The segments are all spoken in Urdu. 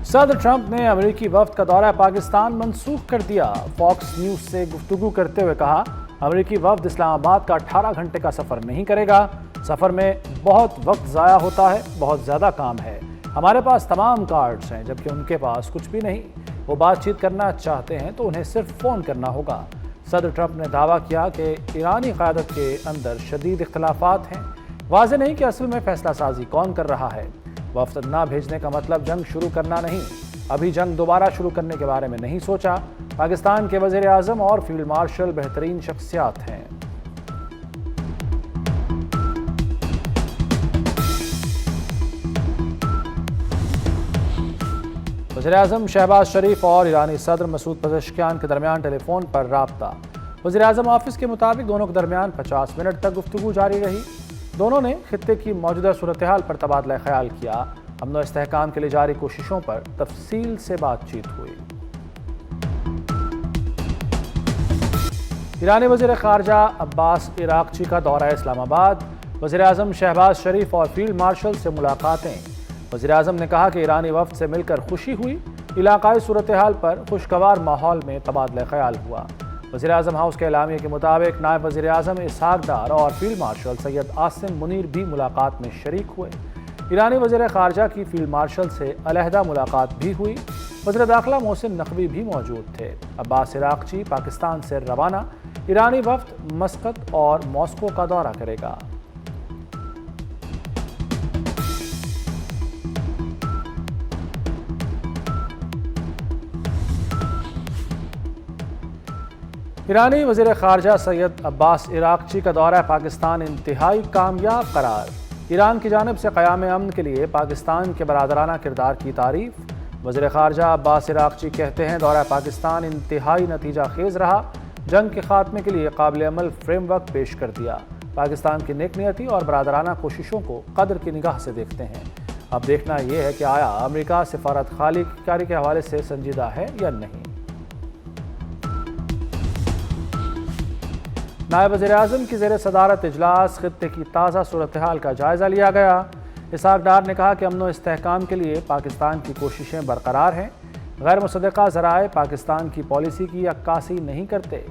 صدر ٹرمپ نے امریکی وفد کا دورہ پاکستان منسوخ کر دیا۔ فاکس نیوز سے گفتگو کرتے ہوئے کہا، امریکی وفد اسلام آباد کا 18 گھنٹے کا سفر نہیں کرے گا۔ سفر میں بہت وقت ضائع ہوتا ہے، بہت زیادہ کام ہے۔ ہمارے پاس تمام کارڈز ہیں، جبکہ ان کے پاس کچھ بھی نہیں۔ وہ بات چیت کرنا چاہتے ہیں تو انہیں صرف فون کرنا ہوگا۔ صدر ٹرمپ نے دعویٰ کیا کہ ایرانی قیادت کے اندر شدید اختلافات ہیں۔ واضح نہیں کہ اصل میں فیصلہ سازی کون کر رہا ہے۔ وفد نہ بھیجنے کا مطلب جنگ شروع کرنا نہیں، ابھی جنگ دوبارہ شروع کرنے کے بارے میں نہیں سوچا۔ پاکستان کے وزیر اعظم اور فیلڈ مارشل بہترین شخصیات ہیں۔ وزیر اعظم شہباز شریف اور ایرانی صدر مسعود پزشکیان کے درمیان ٹیلی فون پر رابطہ۔ وزیر اعظم آفس کے مطابق دونوں کے درمیان 50 منٹ تک گفتگو جاری رہی۔ دونوں نے خطے کی موجودہ صورتحال پر تبادلہ خیال کیا۔ امن و استحکام کے لیے جاری کوششوں پر تفصیل سے بات چیت ہوئی۔ ایرانی وزیر خارجہ عباس عراقچی کا دورہ اسلام آباد۔ وزیر اعظم شہباز شریف اور فیلڈ مارشل سے ملاقاتیں۔ وزیر اعظم نے کہا کہ ایرانی وفد سے مل کر خوشی ہوئی۔ علاقائی صورتحال پر خوشگوار ماحول میں تبادلہ خیال ہوا۔ وزیر اعظم ہاؤس کے اعلامیے کے مطابق نائب وزیر اعظم اسحاق ڈار اور فیلڈ مارشل سید عاصم منیر بھی ملاقات میں شریک ہوئے۔ ایرانی وزیر خارجہ کی فیلڈ مارشل سے علیحدہ ملاقات بھی ہوئی۔ وزیر داخلہ محسن نقوی بھی موجود تھے۔ عباس عراقچی پاکستان سے روانہ۔ ایرانی وفد مسقط اور ماسکو کا دورہ کرے گا۔ ایرانی وزیر خارجہ سید عباس عراقچی کا دورہ پاکستان انتہائی کامیاب قرار۔ ایران کی جانب سے قیام امن کے لیے پاکستان کے برادرانہ کردار کی تعریف۔ وزیر خارجہ عباس عراقچی کہتے ہیں، دورہ پاکستان انتہائی نتیجہ خیز رہا۔ جنگ کے خاتمے کے لیے قابل عمل فریم ورک پیش کر دیا۔ پاکستان کی نیک نیتی اور برادرانہ کوششوں کو قدر کی نگاہ سے دیکھتے ہیں۔ اب دیکھنا یہ ہے کہ آیا امریکہ سفارت خالی کاری کے حوالے سے سنجیدہ ہے یا نہیں۔ نائب وزیر اعظم کی زیر صدارت اجلاس، خطے کی تازہ صورتحال کا جائزہ لیا گیا۔ اسحاق ڈار نے کہا کہ امن و استحکام کے لیے پاکستان کی کوششیں برقرار ہیں۔ غیر مصدقہ ذرائع پاکستان کی پالیسی کی عکاسی نہیں کرتے۔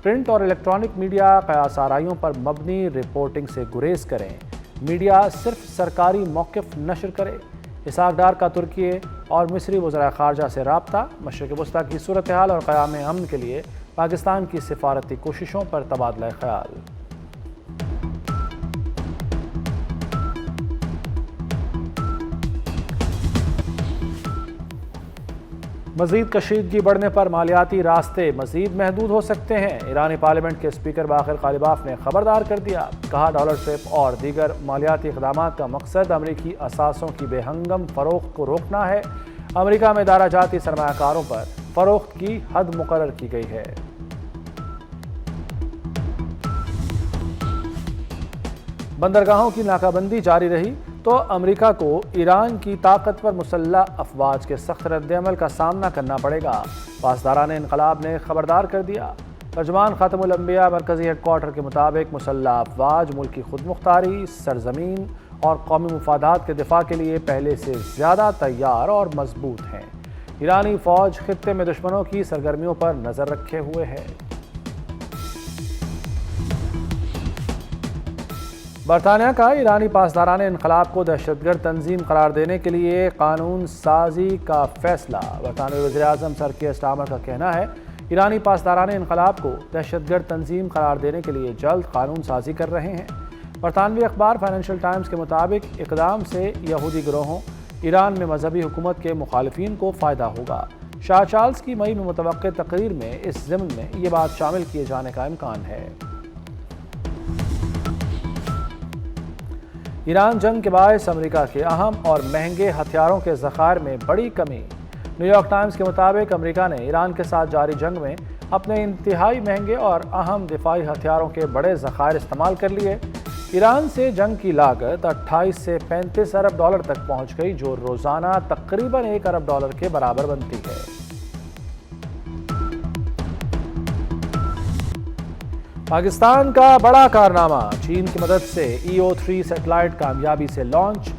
پرنٹ اور الیکٹرانک میڈیا قیاس آرائیوں پر مبنی رپورٹنگ سے گریز کریں۔ میڈیا صرف سرکاری موقف نشر کرے۔ اسحاق ڈار کا ترکی اور مصری وزراء خارجہ سے رابطہ۔ مشرق وسطیٰ کی صورتحال اور قیام امن کے لیے پاکستان کی سفارتی کوششوں پر تبادلہ خیال۔ مزید کشیدگی بڑھنے پر مالیاتی راستے مزید محدود ہو سکتے ہیں۔ ایرانی پارلیمنٹ کے اسپیکر باقر غالباف نے خبردار کر دیا۔ کہا، ڈالر سویپ اور دیگر مالیاتی اقدامات کا مقصد امریکی اثاثوں کی بے ہنگم فروخت کو روکنا ہے۔ امریکہ میں ادارہ جاتی سرمایہ کاروں پر فروخت کی حد مقرر کی گئی ہے۔ بندرگاہوں کی ناکہ بندی جاری رہی تو امریکہ کو ایران کی طاقتور مسلح افواج کے سخت رد عمل کا سامنا کرنا پڑے گا۔ پاسداران انقلاب نے خبردار کر دیا۔ ترجمان خاتم الانبیاء مرکزی ہیڈ کوارٹر کے مطابق مسلح افواج ملک کی خود مختاری، سرزمین اور قومی مفادات کے دفاع کے لیے پہلے سے زیادہ تیار اور مضبوط ہیں۔ ایرانی فوج خطے میں دشمنوں کی سرگرمیوں پر نظر رکھے ہوئے ہے۔ برطانیہ کا ایرانی پاسداران انقلاب کو دہشت گرد تنظیم قرار دینے کے لیے قانون سازی کا فیصلہ۔ برطانوی وزیر اعظم سر کیئر اسٹارمر کا کہنا ہے، ایرانی پاسداران انقلاب کو دہشت گرد تنظیم قرار دینے کے لیے جلد قانون سازی کر رہے ہیں۔ برطانوی اخبار فائنینشل ٹائمز کے مطابق اقدام سے یہودی گروہوں، ایران میں مذہبی حکومت کے مخالفین کو فائدہ ہوگا۔ شاہ چارلز کی مئی میں متوقع تقریر میں اس ضمن میں یہ بات شامل کیے جانے کا امکان ہے۔ ایران جنگ کے باعث امریکہ کے اہم اور مہنگے ہتھیاروں کے ذخائر میں بڑی کمی۔ نیو یارک ٹائمز کے مطابق امریکہ نے ایران کے ساتھ جاری جنگ میں اپنے انتہائی مہنگے اور اہم دفاعی ہتھیاروں کے بڑے ذخائر استعمال کر لیے۔ ایران سے جنگ کی لاگت 28 سے 35 ارب ڈالر تک پہنچ گئی، جو روزانہ تقریباً 1 ارب ڈالر کے برابر بنتی ہے۔ پاکستان کا بڑا کارنامہ، چین کی مدد سے EO-3 سیٹلائٹ کامیابی سے لانچ۔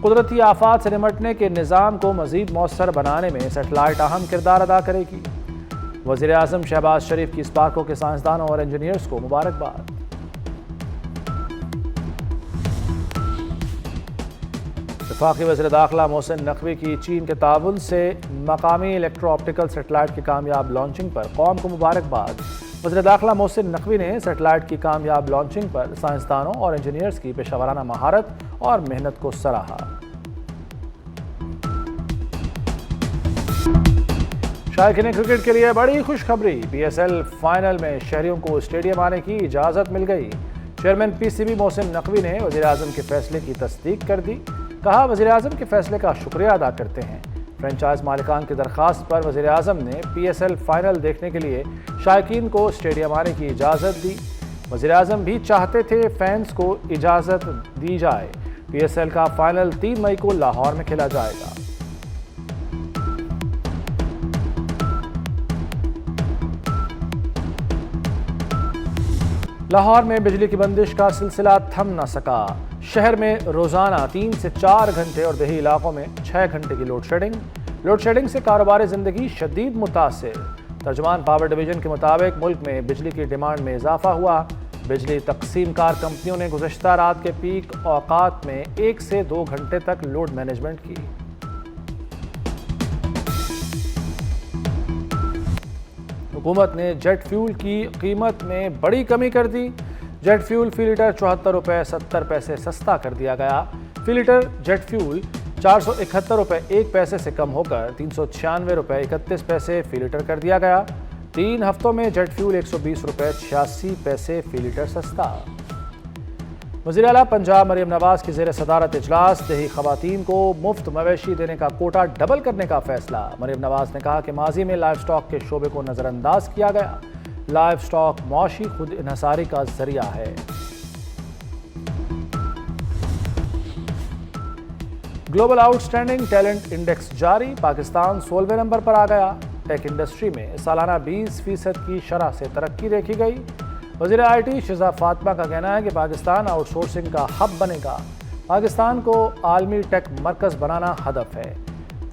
قدرتی آفات سے نمٹنے کے نظام کو مزید مؤثر بنانے میں سیٹلائٹ اہم کردار ادا کرے گی۔ وزیر اعظم شہباز شریف کی اسپارکو کے سائنسدانوں اور انجینئرز کو مبارکباد۔ وفاقی وزیر داخلہ محسن نقوی کی چین کے تعاون سے مقامی الیکٹرو آپٹیکل سیٹلائٹ کی کامیاب لانچنگ پر قوم کو مبارکباد۔ وزیر داخلہ محسن نقوی نے سیٹلائٹ کی کامیاب لانچنگ پر سائنسدانوں اور انجینئرز کی پیشہ ورانہ مہارت اور محنت کو سراہا۔ شائقین کرکٹ کے لیے بڑی خوشخبری، پی ایس ایل فائنل میں شہریوں کو اسٹیڈیم آنے کی اجازت مل گئی۔ Chairman P C B Mohsin Naqvi نے وزیر اعظم کے فیصلے کی تصدیق کر دی، کہا وزیر اعظم کے فیصلے کا شکریہ ادا کرتے ہیں۔ فرنچائز مالکان کی درخواست پر وزیر اعظم نے پی ایس ایل فائنل دیکھنے کے لیے شائقین کو اسٹیڈیم آنے کی اجازت دی۔ وزیر اعظم بھی چاہتے تھے فینس کو اجازت دی جائے۔ پی ایس ایل کا فائنل 3 مئی کو لاہور میں کھیلا جائے گا۔ لاہور میں بجلی کی بندش کا سلسلہ تھم نہ سکا۔ شہر میں روزانہ 3 سے 4 گھنٹے اور دیہی علاقوں میں 6 گھنٹے کی لوڈ شیڈنگ سے کاروبار زندگی شدید متاثر۔ ترجمان پاور ڈویژن کے مطابق ملک میں بجلی کی ڈیمانڈ میں اضافہ ہوا۔ بجلی تقسیم کار کمپنیوں نے گزشتہ رات کے پیک اوقات میں 1 سے 2 گھنٹے تک لوڈ مینجمنٹ کی۔ حکومت نے جیٹ فیول کی قیمت میں بڑی کمی کر دی۔ جیٹ فیول فی لیٹر 74 روپے 70 پیسے سستا کر دیا گیا۔ فی لیٹر جیٹ فیول 471 روپے 1 پیسے سے کم ہو کر 396 روپے 31 پیسے فی لیٹر کر دیا گیا۔ 3 ہفتوں میں جیٹ فیول 120 روپے 86 پیسے فی لیٹر سستا۔ وزیر اعلیٰ پنجاب مریم نواز کی زیر صدارت اجلاس، دیہی خواتین کو مفت مویشی دینے کا کوٹا ڈبل کرنے کا فیصلہ۔ مریم نواز نے کہا کہ ماضی میں لائف سٹاک کے شعبے کو نظر انداز کیا گیا۔ لائف سٹاک معاشی خود انحصاری کا ذریعہ ہے۔ Global out standing talent index جاری، پاکستان 16ویں نمبر پر آ گیا۔ ٹیک انڈسٹری میں سالانہ 20% کی شرح سے ترقی دیکھی گئی۔ وزیر آئی ٹی شہزاد فاطمہ کا کہنا ہے کہ پاکستان آؤٹ سورسنگ کا ہب بنے گا۔ پاکستان کو عالمی ٹیک مرکز بنانا ہدف ہے۔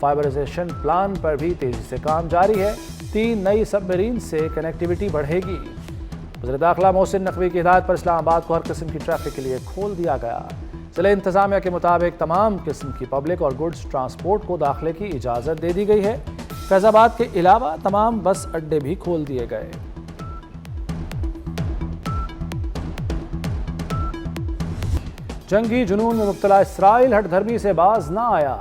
فائبرائزیشن پلان پر بھی تیزی سے کام جاری ہے۔ 3 نئی سب میرین سے کنیکٹیویٹی بڑھے گی۔ وزیر داخلہ محسن نقوی کی ہدایت پر اسلام آباد کو ہر قسم کی ٹریفک کے لیے کھول دیا گیا۔ ضلع انتظامیہ کے مطابق تمام قسم کی پبلک اور گڈز ٹرانسپورٹ کو داخلے کی اجازت دے دی گئی ہے۔ فیض آباد کے علاوہ تمام بس اڈے بھی کھول دیے گئے۔ جنگی جنون میں مبتلا اسرائیل ہٹ دھرمی سے باز نہ آیا۔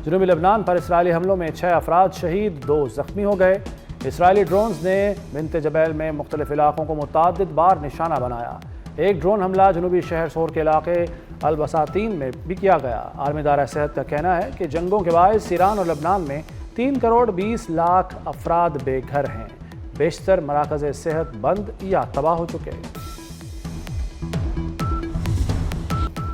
جنوبی لبنان پر اسرائیلی حملوں میں 6 افراد شہید، 2 زخمی ہو گئے۔ اسرائیلی ڈرونز نے بنت جبیل میں مختلف علاقوں کو متعدد بار نشانہ بنایا۔ ایک ڈرون حملہ جنوبی شہر سور کے علاقے البساتین میں بھی کیا گیا۔ عالمی ادارہ صحت کا کہنا ہے کہ جنگوں کے باعث ایران اور لبنان میں 3 کروڑ 20 لاکھ افراد بے گھر ہیں۔ بیشتر مراکز صحت بند یا تباہ ہو چکے۔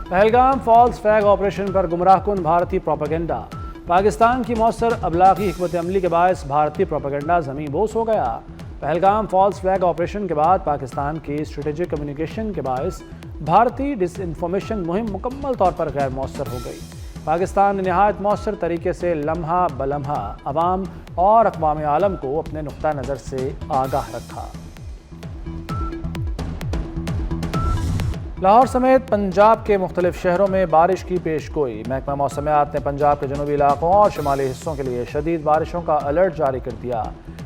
پہلگام فالس فلیگ آپریشن پر گمراہ کن بھارتی پروپیگنڈا۔ پاکستان کی مؤثر ابلاغی حکمت عملی کے باعث بھارتی پروپیگنڈا زمیں بوس ہو گیا۔ پہلگام فالس فلیگ آپریشن کے بعد پاکستان کی اسٹریٹجک کمیونیکیشن کے باعث بھارتی ڈس انفارمیشن مہم مکمل طور پر غیر مؤثر ہو گئی۔ پاکستان نے نہایت مؤثر طریقے سے لمحہ بلمحہ عوام اور اقوام عالم کو اپنے نقطہ نظر سے آگاہ رکھا۔ لاہور سمیت پنجاب کے مختلف شہروں میں بارش کی پیش گوئی۔ محکمہ موسمیات نے پنجاب کے جنوبی علاقوں اور شمالی حصوں کے لیے شدید بارشوں کا الرٹ جاری کر دیا۔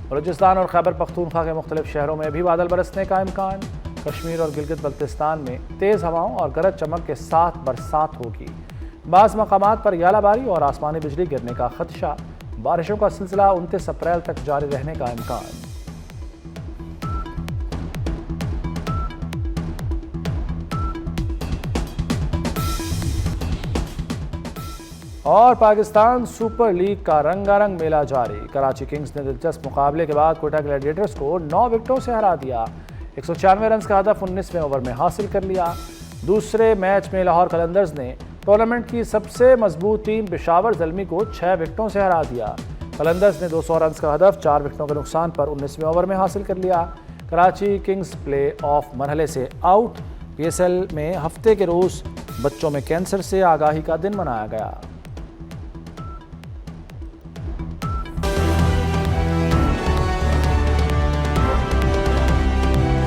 بلوچستان اور خیبر پختونخوا کے مختلف شہروں میں بھی بادل برسنے کا امکان۔ کشمیر اور گلگت بلتستان میں تیز ہواؤں اور گرج چمک کے ساتھ برسات ہوگی۔ بعض مقامات پر یالہ باری اور آسمانی بجلی گرنے کا خدشہ۔ بارشوں کا سلسلہ 29 اپریل تک جاری رہنے کا امکان۔ اور پاکستان سپر لیگ کا رنگا رنگ میلہ جاری۔ کراچی کنگز نے دلچسپ مقابلے کے بعد کوئٹہ گلیڈیٹرز کو 9 وکٹوں سے ہرا دیا۔ 196 رنز کا ہدف 19ویں اوور میں حاصل کر لیا۔ دوسرے میچ میں لاہور قلندرز نے ٹورنامنٹ کی سب سے مضبوط ٹیم پشاور زلمی کو 6 وکٹوں سے ہرا دیا۔ قلندرز نے 200 رنز کا ہدف 4 وکٹوں کے نقصان پر 19ویں اوور میں حاصل کر لیا۔ کراچی کنگز پلے آف مرحلے سے آؤٹ۔ پی ایس ایل میں ہفتے کے روز بچوں میں کینسر سے آگاہی کا دن منایا گیا۔